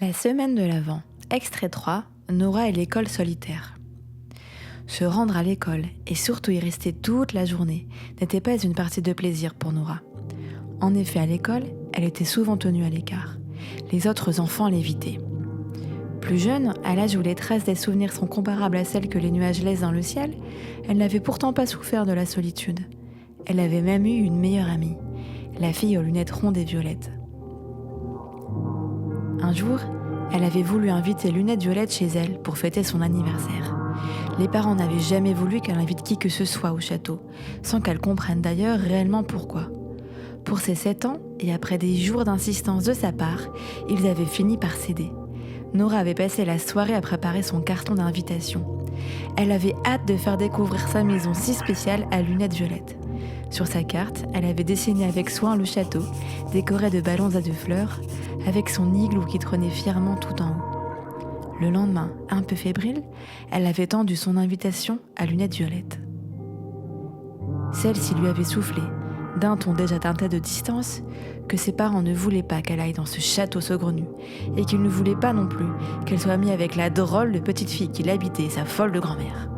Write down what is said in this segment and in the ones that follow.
La semaine de l'Avent, extrait 3, Nora et l'école solitaire. Se rendre à l'école et surtout y rester toute la journée n'était pas une partie de plaisir pour Nora. En effet, à l'école, elle était souvent tenue à l'écart. Les autres enfants l'évitaient. Plus jeune, à l'âge où les traces des souvenirs sont comparables à celles que les nuages laissent dans le ciel, elle n'avait pourtant pas souffert de la solitude. Elle avait même eu une meilleure amie, la fille aux lunettes rondes et violettes. Un jour, elle avait voulu inviter Lunette Violette chez elle pour fêter son anniversaire. Les parents n'avaient jamais voulu qu'elle invite qui que ce soit au château, sans qu'elle comprenne d'ailleurs réellement pourquoi. Pour ses 7 ans, et après des jours d'insistance de sa part, ils avaient fini par céder. Nora avait passé la soirée à préparer son carton d'invitation. Elle avait hâte de faire découvrir sa maison si spéciale à Lunette Violette. Sur sa carte, elle avait dessiné avec soin le château, décoré de ballons à 2 fleurs, avec son igloo qui trônait fièrement tout en haut. Le lendemain, un peu fébrile, elle avait tendu son invitation à Lunette Violette. Celle-ci lui avait soufflé, d'un ton déjà teinté de distance, que ses parents ne voulaient pas qu'elle aille dans ce château saugrenu, et qu'ils ne voulaient pas non plus qu'elle soit amie avec la drôle de petite fille qui l'habitait, sa folle de grand-mère.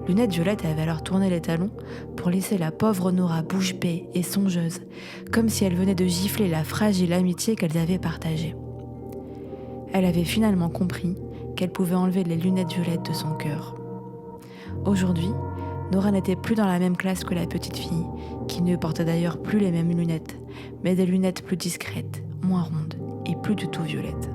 Lunette Violette avait alors tourné les talons pour laisser la pauvre Nora bouche bée et songeuse, comme si elle venait de gifler la fragile amitié qu'elles avaient partagée. Elle avait finalement compris qu'elle pouvait enlever les lunettes violettes de son cœur. Aujourd'hui, Nora n'était plus dans la même classe que la petite fille, qui ne portait d'ailleurs plus les mêmes lunettes, mais des lunettes plus discrètes, moins rondes et plus du tout violettes.